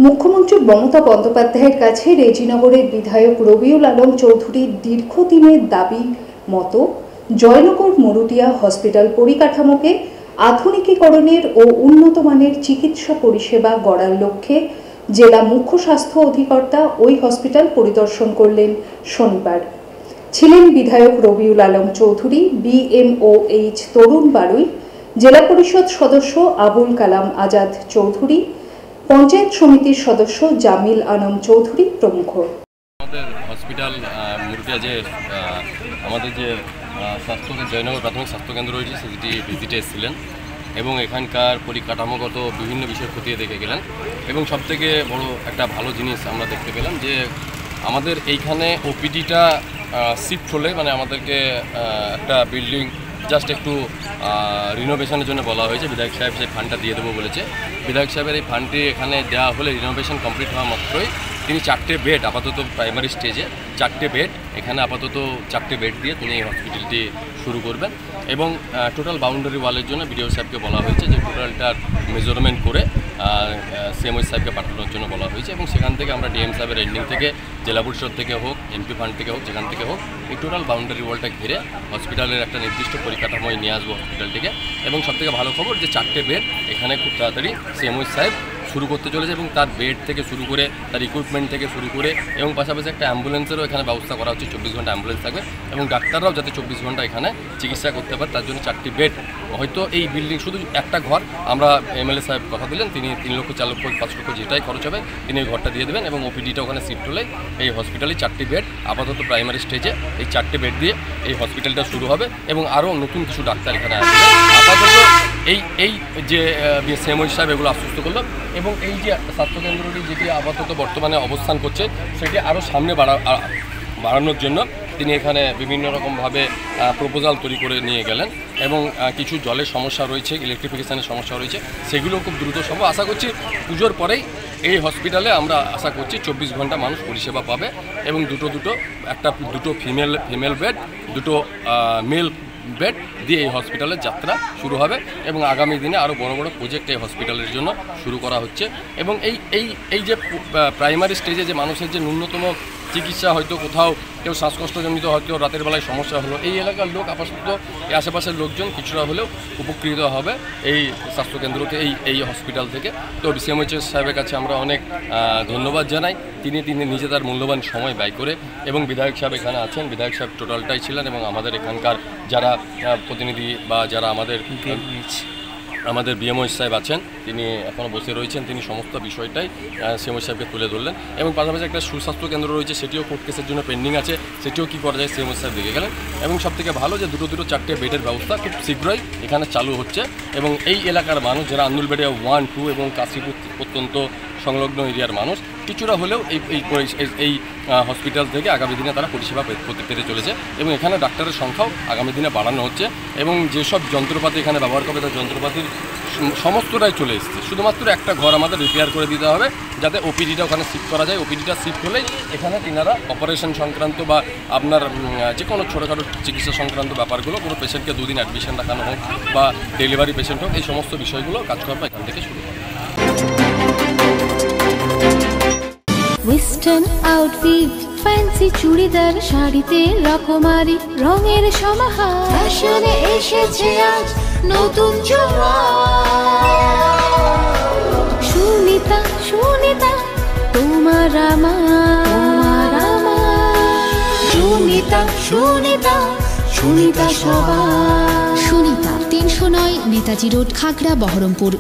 মুখ্যমন্ত্রী মমতা বন্দ্যোপাধ্যায়ের কাছে রেজিনগরের বিধায়ক রবিউল আলম চৌধুরীর দীর্ঘদিনের দাবি মতো জয়নগর মরুটিয়া হসপিটাল পরিকাঠামোকে আধুনিকীকরণের ও উন্নত মানের চিকিৎসা পরিষেবা গড়ার লক্ষ্যে জেলা মুখ্য স্বাস্থ্য অধিকর্তা ওই হসপিটাল পরিদর্শন করলেন শনিবার। ছিলেন বিধায়ক রবিউল আলম চৌধুরী, BMOH তরুণ বারুই, জেলা পরিষদ সদস্য আবুল কালাম আজাদ চৌধুরী, পঞ্চায়েত সমিতির সদস্য জামিল আনম চৌধুরী প্রমুখ। আমাদের হসপিটাল মুরুটিয়া যে আমাদের যে জয়নগর প্রাথমিক স্বাস্থ্যকেন্দ্র রয়েছে সেটি ভিজিটে এসেছিলেন এবং এখানকার পরিকাঠামোগত বিভিন্ন বিষয় খতিয়ে দেখে গেলেন এবং সবথেকে বড় একটা ভালো জিনিস আমরা দেখতে পেলাম যে আমাদের এইখানে ওপিডিটা শিফট হলে মানে আমাদেরকে একটা বিল্ডিং জাস্ট একটু রিনোভেশনের জন্য বলা হয়েছে। বিধায়ক সাহেব সেই ফান্ডটা দিয়ে দেবো বলেছে। বিধায়ক সাহেবের এই ফান্ডটি এখানে দেওয়া হলে রিনোভেশন কমপ্লিট হওয়া মাত্রই তিনি 4টে বেড আপাতত প্রাইমারি স্টেজে 4টে বেড এখানে আপাতত 4টে বেড দিয়ে তিনি এই হসপিটালটি শুরু করবেন এবং টোটাল বাউন্ডারি ওয়ালের জন্য বিডিও সাহেবকে বলা হয়েছে যে টোটালটার মেজারমেন্ট করে CMO সাহেবকে পাঠানোর জন্য বলা হয়েছে এবং সেখান থেকে আমরা DM সাহেবের এন্ডিং থেকে জেলা পরিষদ থেকে হোক MP ফান্ড থেকে হোক যেখান থেকে হোক এই টোটাল বাউন্ডারি ওয়ালটা ঘিরে হসপিটালের একটা নির্দিষ্ট পরিকাঠামোয় নিয়ে আসবো হসপিটালটিকে। এবং সবথেকে ভালো খবর যে 4টে বেড এখানে খুব তাড়াতাড়ি CMO সাহেব শুরু করতে চলেছে এবং তার বেড থেকে শুরু করে তার ইকুইপমেন্ট থেকে শুরু করে এবং পাশাপাশি একটা অ্যাম্বুলেন্সেরও এখানে ব্যবস্থা করা হচ্ছে। 24 ঘন্টা অ্যাম্বুলেন্স থাকবে এবং ডাক্তাররাও যাতে 24 ঘন্টা এখানে চিকিৎসা করতে পারে তার জন্য 4টি বেড। হয়তো এই বিল্ডিং শুধু একটা ঘর আমরা MLA সাহেব কথা দিলেন, তিনি 3 লক্ষ 4 লক্ষ 5 লক্ষ যেটাই খরচ হবে তিনি এই ঘরটা দিয়ে দেবেন এবং OPDটা ওখানে শিফট হলে এই হসপিটালে 4টি বেড আপাতত প্রাইমারি স্টেজে এই 4টে বেড দিয়ে এই হসপিটালটা শুরু হবে এবং আরও নতুন কিছু ডাক্তার এখানে আসবে। আপাতত এই যে CMO সাহেব এগুলো আশ্বস্ত করলো এবং এই যে স্বাস্থ্যকেন্দ্রটি যেটি আপাতত বর্তমানে অবস্থান করছে সেটি আরও সামনে বাড়ানোর জন্য তিনি এখানে বিভিন্ন রকমভাবে প্রপোজাল তৈরি করে নিয়ে গেলেন এবং কিছু জলের সমস্যা রয়েছে, ইলেকট্রিফিকেশানের সমস্যা রয়েছে, সেগুলো খুব দ্রুত সম্ভব। আশা করছি পুজোর পরেই এই হসপিটালে আমরা আশা করছি 24 ঘন্টা মানুষ পরিষেবা পাবে এবং দুটো ফিমেল বেড, দুটো মেল বেড দিয়ে এই হসপিটালের যাত্রা শুরু হবে এবং আগামী দিনে আরও বড় বড় প্রজেক্ট এই হসপিটালের জন্য শুরু করা হচ্ছে এবং এই যে প্রাইমারি স্টেজে যে মানুষের যে ন্যূনতম চিকিৎসা হয়তো কোথাও কেউ শ্বাসকষ্টজনিত হয়তো রাতের বেলায় সমস্যা হলো, এই এলাকার লোক আপাতত এই আশেপাশের লোকজন কিছুটা হলেও উপকৃত হবে এই স্বাস্থ্যকেন্দ্রতে এই হসপিটাল থেকে। তো CMO সাহেবের কাছে আমরা অনেক ধন্যবাদ জানাই। তিনি নিজে তার মূল্যবান সময় ব্যয় করে এবং বিধায়ক সাহেব এখানে আছেন, বিধায়ক সাহেব টোটালটাই ছিলেন এবং আমাদের এখানকার যারা প্রতিনিধি বা যারা আমাদের BMO সাহেব আছেন তিনি এখনও বসে রয়েছেন, তিনি সমস্ত বিষয়টাই CMO সাহেবকে তুলে ধরলেন এবং পাশাপাশি একটা সুস্বাস্থ্য কেন্দ্র রয়েছে সেটিও কোর্ট কেসের জন্য পেন্ডিং আছে, সেটিও কী করা যায় CMO সাহেব দেখে গেলেন এবং সবথেকে ভালো যে দুটো 4টে বেডের ব্যবস্থা খুব শীঘ্রই এখানে চালু হচ্ছে এবং এই এলাকার মানুষ যারা আন্দুলবেড়িয়া 1, 2 এবং কাশীপুর প্রত্যন্ত সংলগ্ন এরিয়ার মানুষ কিছুটা হলেও এই হসপিটাল থেকে আগামী দিনে তারা পরিষেবা পেতে চলেছে এবং এখানে ডাক্তারের সংখ্যাও আগামী দিনে বাড়ানো হচ্ছে এবং যেসব যন্ত্রপাতি এখানে ব্যবহার করবে তার যন্ত্রপাতির সমস্তটাই চলে এসেছে। শুধুমাত্র একটা ঘর আমাদের রিপেয়ার করে দিতে হবে যাতে OPDটা ওখানে শিফট করা যায়। OPDটা শিফট হলেই এখানে তিনারা অপারেশন সংক্রান্ত বা আপনার যে কোনো ছোটোখাটো চিকিৎসা সংক্রান্ত ব্যাপারগুলো কোনো পেশেন্টকে 2 দিন অ্যাডমিশন রাখানো হোক বা ডেলিভারি পেশেন্ট হোক এই সমস্ত বিষয়গুলো কাজকর্ম এখান থেকে শুরু হবে। ওয়েস্টার্ন আউটফিট, ফ্যান্সি চুড়িদার, শাড়িতে রকমারি রঙের সমাহার, ফ্যাশনে এসেছে আজ নতুন সুনিতা তোমার আমার সুনিতা সবার। সুনিতা 309 নেতাজি রোড, খাগড়া, বহরমপুর।